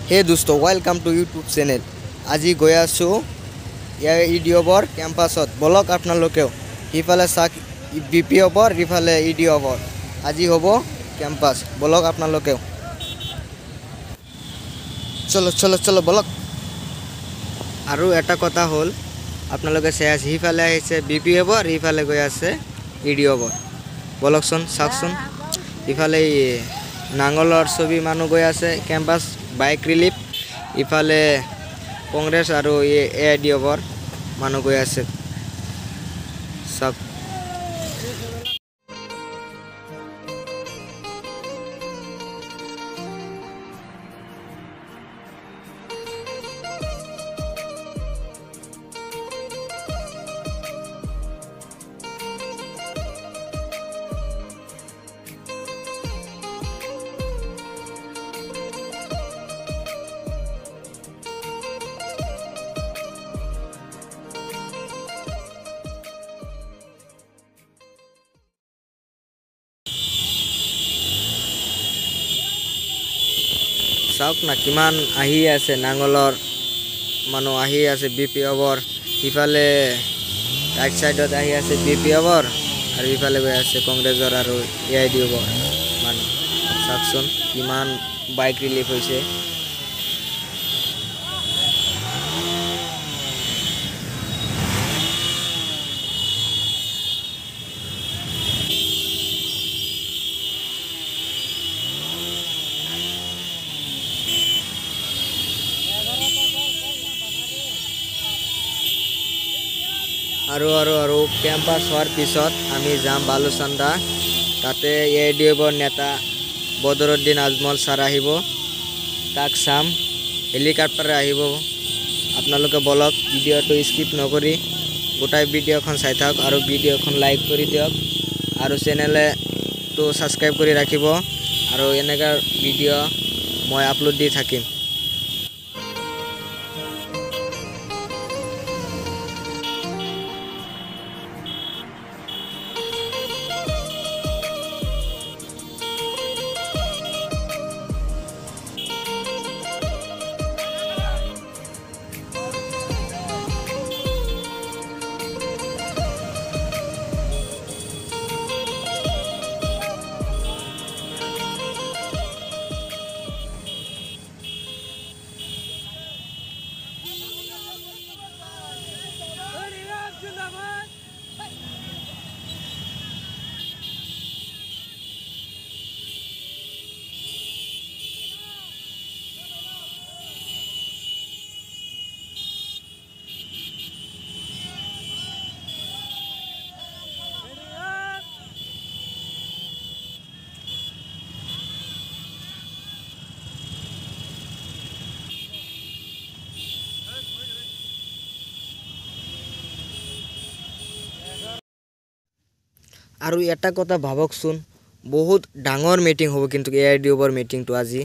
हे दोस्तों welcome to YouTube channel আজি গৈ আছো ইয়াৰ ইডিঅ'বৰ কেম্পাছত বলক আপোনালোকেও ইফালে চাক বিপি অবৰ ইফালে ইডিঅ'বৰ আজি হ'ব কেম্পাছ বলক আপোনালোকেও চলো চলো চলো বলক আৰু এটা কথা হ'ল আপোনালোকে চাই ইফালে আহিছে বিপি অবৰ ইফালে গৈ আছে ইডিঅ'বৰ বলকচোন চাওকচোন ইফালে নাঙলৰ ছবি মানুহ গৈ আছে কেম্পাছ বাইক ৰিলিফ ইফালে কংগ্ৰেছ আৰু এআইডিঅ'বৰ মানুহ গৈ আছে সব চাওক না কিমান আহি আছে নাঙলৰ মানুহ আহি আছে বিপি অবৰ ইফালে ৰাইট সাইডত আহি আছে বিপি অবৰ আৰু ইফালে গৈ আছে কংগ্ৰেছৰ আৰু এআইডিঅ'বৰ মানুহ চাওকচোন কিমান বাইক ৰিলিফ হৈছে আৰু কেম্পাছ হোৱাৰ পিছত আমি যাম বালুচান্দা তাতে এআইডিঅ'বৰ নেতা বদৰুদ্দিন আজমল ছাৰ আহিব তাক চাম হেলিকপ্টাৰে আহিব আপোনালোকে বলক ভিডিঅ'টো স্কিপ নকৰি গোটাই ভিডিঅ'খন চাই থাকক আৰু ভিডিঅ'খন লাইক কৰি দিয়ক আৰু চেনেলটো ছাবস্ক্ৰাইব কৰি ৰাখিব আৰু এনেকা ভিডিঅ' মই আপলোড দি থাকিম আৰু এটা কথা ভাবকচোন বহুত ডাঙৰ মিটিং হ'ব কিন্তু এআইডিঅ'বৰ মিটিংটো আজি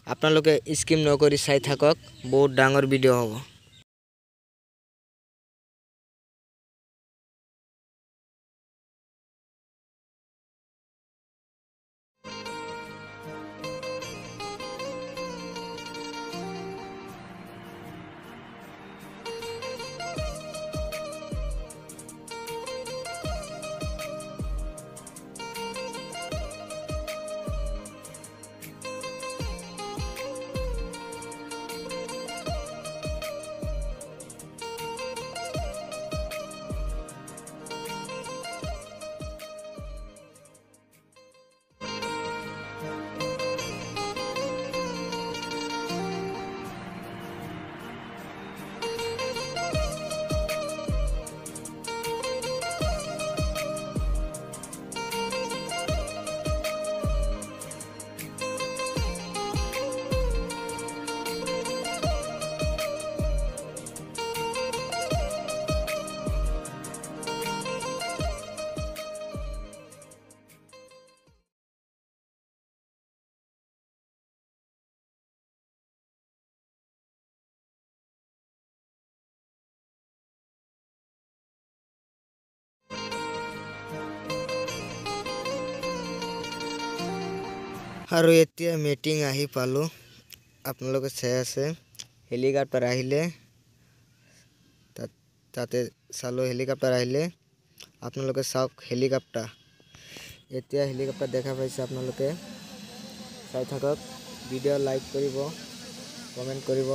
আপোনালোকে স্কিপ নকৰি চাই থাকক বহুত ডাঙৰ ভিডিঅ' হ'ব আৰু এতিয়া মিটিং আহি পালো আপোনালোকে চাই আছে হেলিকপ্টাৰ আহিলে তাতে চালো হেলিকপ্টাৰ আহিলে আপোনালোকে চাওক হেলিকপ্টাৰ এতিয়া হেলিকপ্টাৰ দেখা পাইছে আপোনালোকে চাই থাকক ভিডিঅ' লাইক কৰিব কমেন্ট কৰিব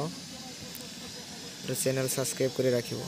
আৰু চেনেল সাবস্ক্ৰাইব কৰি ৰাখিব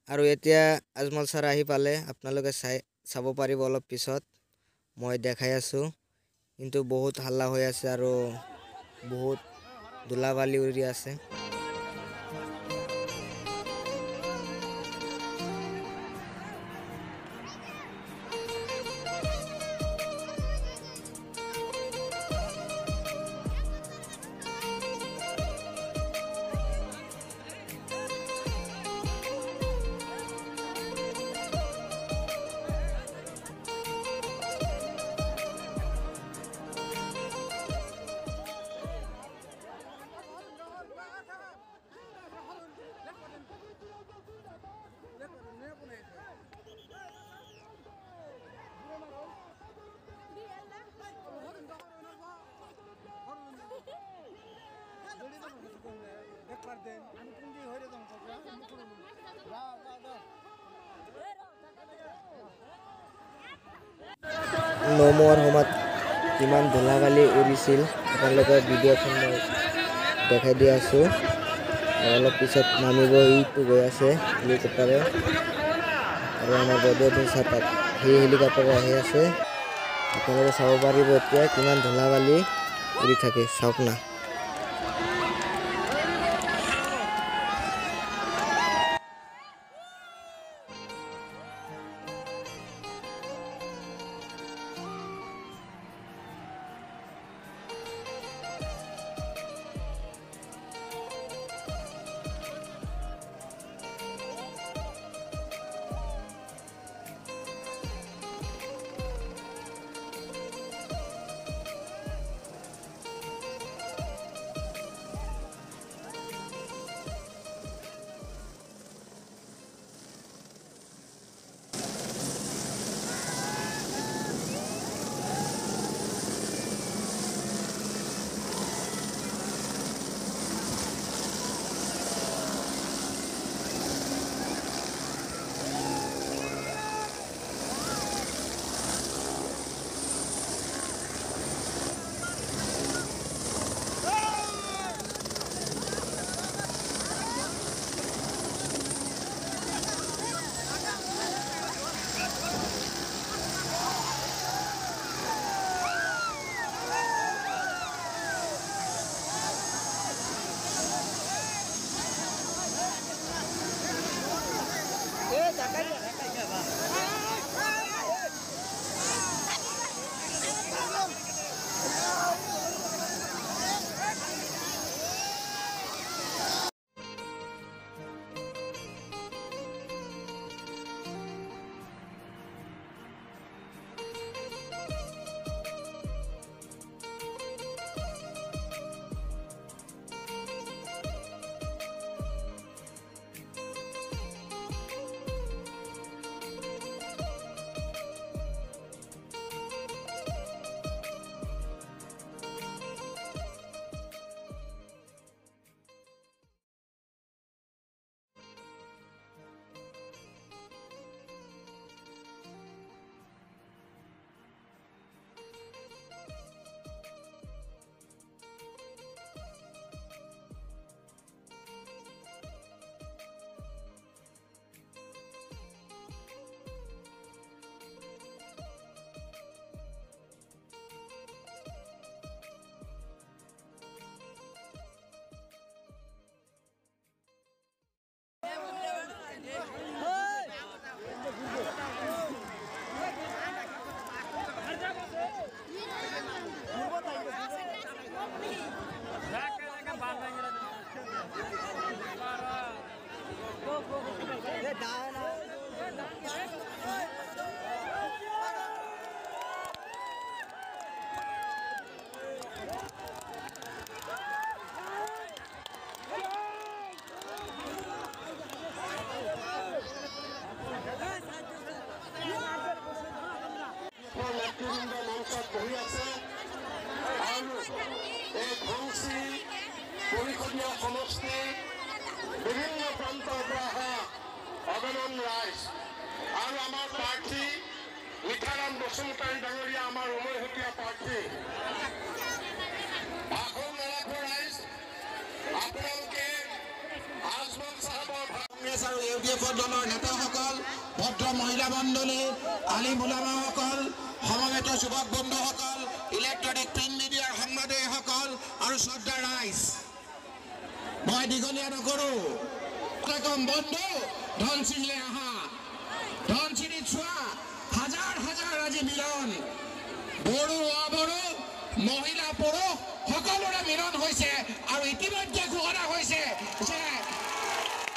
আৰু এতিয়া আজমল স্যাৰ আহি পালে আপোনালোকে চাব পাৰিব অলপ পিছত মই দেখাই আছো কিন্তু বহুত হাল্লা হৈ আছে আৰু বহুত ধুলাবালি উৰি আছে নমোৱাৰ সময়ত কিমান ধুলাবালি উৰিছিল আপোনালোকৰ ভিডিঅ'খন মই দেখাই দি আছো অলপ পিছত নামিব এইটো গৈ আছে হেলিকপ্টাৰে আৰু আমাৰ বদৰুদ্দিন স্যাৰ তাত সেই হেলিকপ্টাৰে আহি আছে আপোনালোকে চাব পাৰিব এতিয়া কিমান ধুলাবালি উৰি থাকে চাওক না মিঠাৰাম বসুমতাৰী ডাঙৰীয়া আমাৰ উমৈহতীয়া প্ৰাৰ্থী। ভাষণ নাৰাখো ৰাইজ, আপোনালোকে আজমল চাহাবৰ কংগ্ৰেছ আৰু UDF দলৰ নেতাসকল, ভদ্ৰ মহিলা মণ্ডলী, আলিম ওলামাসকল, সমবেত যুৱক বন্ধুসকল, ইলেক্ট্ৰনিক প্ৰিণ্ট মিডিয়াৰ সাংবাদিকসকল আৰু শ্ৰদ্ধা ৰাইজ, মই দীঘলীয়া নকৰোঁ। কম বন্ধু ধনচিৰিলৈ আহা, ধনচিৰিত চোৱা হাজাৰ হাজাৰ আজি মিলন, বড়ো অবড়ো মহিলা পুৰুষ সকলোৰে মিলন হৈছে। আৰু ইতিমধ্যে ঘোষণা হৈছে যে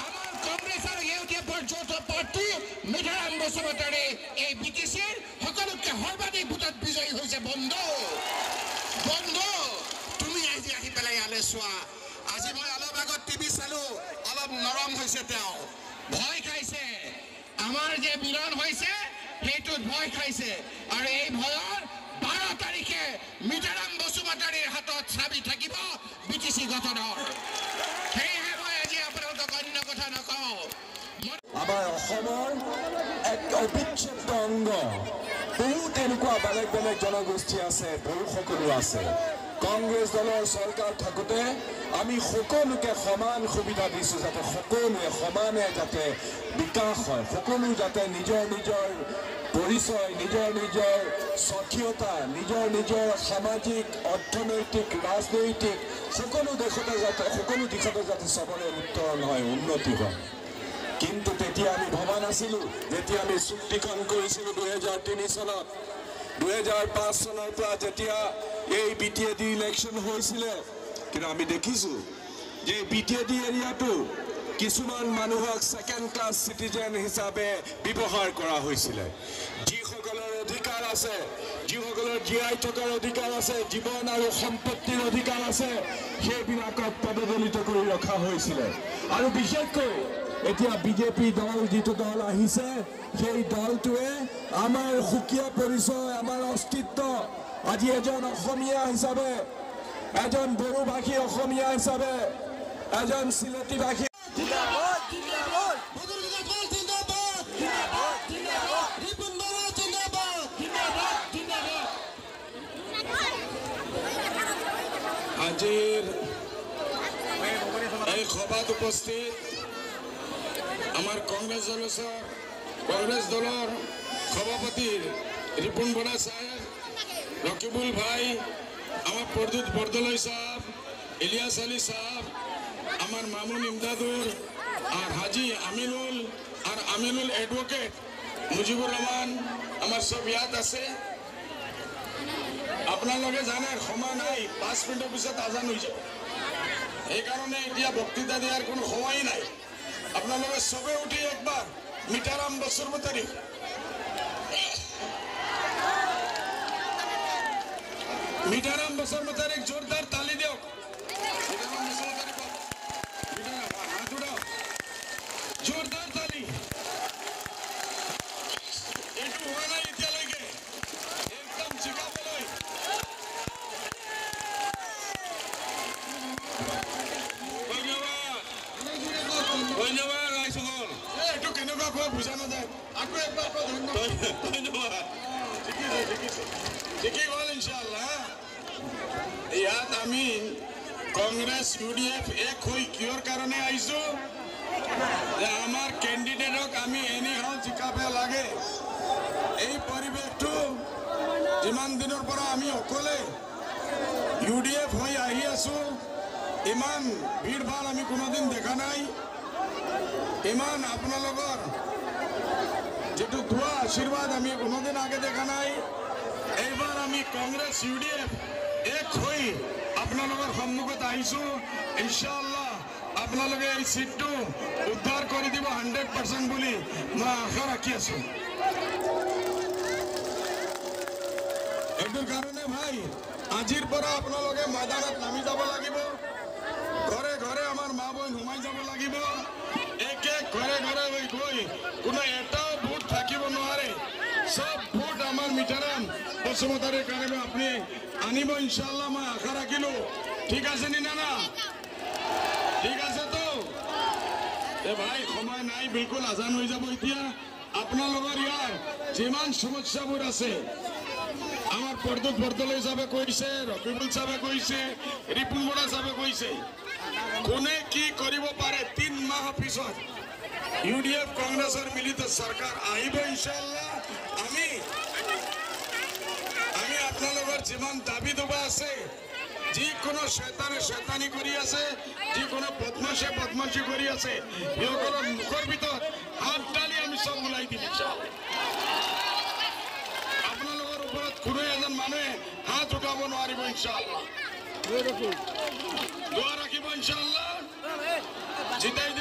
আমাৰ কংগ্ৰেছ আৰু UDFৰ যৌথ প্ৰাৰ্থী মিঠাৰাম বসুমতাৰী এই BTCৰ সকলোতকৈ সৰ্বাধিক ভোটত বিজয়ী হৈছে। বন্ধু বন্ধু তুমি আজি আহি পেলাই ইয়ালৈ চোৱা। আজি মই অলপ আগত টিভি চালো, অলপ নৰম হৈছে, তেওঁ ভয় খাইছে। আমাৰ যে মিলন হৈছে সেইটোত ভয় খাইছে। আৰু এই ভয়ৰ 12 তাৰিখে মিঠাৰাম বসুমতাৰীৰ হাতত চাবি থাকিব BTC গঠনৰ। সেয়েহে মই আজি আপোনালোকক অন্য কথা নকওঁ। আমাৰ অসমৰ এক অবিচ্ছেদ্য অংগ, বহু তেনেকুৱা বেলেগ বেলেগ জনগোষ্ঠী আছে, বহুসকলো আছে। কংগ্ৰেছ দলৰ চৰকাৰ থাকোঁতে আমি সকলোকে সমান সুবিধা দিছোঁ, যাতে সকলোৱে সমানে যাতে বিকাশ হয়, সকলো যাতে নিজৰ নিজৰ পৰিচয়, নিজৰ নিজৰ স্বকীয়তা, নিজৰ নিজৰ সামাজিক, অৰ্থনৈতিক, ৰাজনৈতিক সকলো দিশতে যাতে চবৰে উত্তৰণ হয়, উন্নতি হয়। কিন্তু তেতিয়া আমি ভবা নাছিলোঁ, যেতিয়া আমি চুক্তিখন কৰিছিলোঁ 2003 চনত, 2005 চনৰ পৰা যেতিয়া এই BTAD ইলেকশ্যন হৈছিলে, কিন্তু আমি দেখিছোঁ যে BTAD এৰিয়াটো কিছুমান মানুহক ছেকেণ্ড ক্লাছ চিটিজেন হিচাপে ব্যৱহাৰ কৰা হৈছিলে। যিসকলৰ অধিকাৰ আছে, যিসকলৰ জীয়াই থকাৰ অধিকাৰ আছে, জীৱন আৰু সম্পত্তিৰ অধিকাৰ আছে, সেইবিলাকক পদদলিত কৰি ৰখা হৈছিলে। আৰু বিশেষকৈ এতিয়া BJP দল যিটো দল আহিছে, সেই দলটোৱে আমাৰ সুকীয়া পৰিচয়, আমাৰ অস্তিত্ব, আজি এজন অসমীয়া হিচাপে, এজন বড়োভাষী অসমীয়া হিচাপে, এজন চিলেটী ভাষী আজিৰ এই সভাত উপস্থিত আমাৰ কংগ্ৰেছ দলৰ সভাপতি রিপুন বড়া সাহেব, রকিবুল ভাই, আমার প্রদ্যুৎ বরদলৈ সাহেব, ইলিয়াস আলী সাহেব, আমার মামুন ইমদাদুর, আর হাজি আমিনুল এডভোকেট মুজিবুর রহমান, আমার সব ইয়াত আছে। আপোনালোকে জানে সময় নাই, 5 মিনিটের পিছত আজান হৈ যাব, সেইকাৰণে এতিয়া বক্তৃতা দিয়াৰ কোনো সময় নাই। আপোনালোকে সবে উঠি একবাৰ মিঠাৰাম বসুমতাৰী মিঠাৰাম বসুমতাৰীক জোৰদাৰ তালি দিয়ক। হাত উঠাও, জোৰদাৰ তালি। এইটো হোৱা নাই এতিয়ালৈকে, একদম জিকাবলৈ। ধন্যবাদ ৰাইজসকল। এইটো কেনেকুৱা কোৱা বুজা নাযায়, আকৌ একবাৰ ধন্যবাদ। ঠিকেই হ'ল ইনশাআল্লাহ। ইয়াত আমি কংগ্ৰেছ UDF এক হৈ কিহৰ কাৰণে আহিছোঁ, যে আমাৰ কেণ্ডিডেটক আমি এনেহাও জিকাব লাগে। এই পৰিৱেশটো যিমান দিনৰ পৰা আমি অকলে UDF হৈ আহি আছোঁ, ইমান ভিৰ ভাৰ আমি কোনোদিন দেখা নাই। ইমান আপোনালোকৰ যেটো দোয়া আশীৰ্বাদ আমি কোনোদিন আগে দেখা নাই। এইবাৰ আমি কংগ্ৰেছ UDF এক হৈ আপোনালোকৰ সন্মুখত আহিছোঁ। ইনশাআল্লাহ আপোনালোকে এই সিটটো উদ্ধাৰ কৰি দিব 100% বুলি মই আশা ৰাখি আছোঁ। এইটোৰ কাৰণে ভাই আজিৰ পৰা আপোনালোকে ময়দানত নামি যাব লাগিব, ঘৰে ঘৰে আমাৰ মা বহন সোমাই যাব লাগিব। এক এক ঘৰে ঘৰে গৈ কোনো এটাও ভোট থাকিব নোৱাৰে, সব ভোট আমাৰ মিঠাৰাম বসুমতাৰীৰ কাৰণে আপুনি আনিব ইনশাআল্লাহ, মই আশা ৰাখিলোঁ। ঠিক আছে নি না? ঠিক আছে তো? ভাই সময় নাই, বিলকুল আজান হৈ যাব এতিয়া। আপোনালোকৰ ইয়াৰ যিমান সমস্যাবোৰ আছে আমাৰ প্ৰদ্যুৎ বৰদলৈ চাবে কৈছে, ৰকিবুল চাবে কৈছে, ৰিপুন বৰা চাবে কৈছে, কোনে কি কৰিব পাৰে 3 মাহ পিছত UDF কংগ্ৰেছৰ মিলিত চৰকাৰ আহিব ইনশাআল্লাহ। আমি আপোনালোকৰ যিমান দাবী দুবা আছে, যিকোনো শয়তানি কৰি আছে, যিকোনো বদমাশি কৰি আছে, সিহঁতৰ মুখৰ ভিতৰত হাত ডালি আমি চব ওলাই দিম ইনশাআল্লাহ। আপোনালোকৰ ওপৰত কোনো এজন মানুহে হাত উঠাব নোৱাৰিব ইনশাআল্লাহ। দোৱা ৰাখিব ইনশাআল্লাহ। জিতাই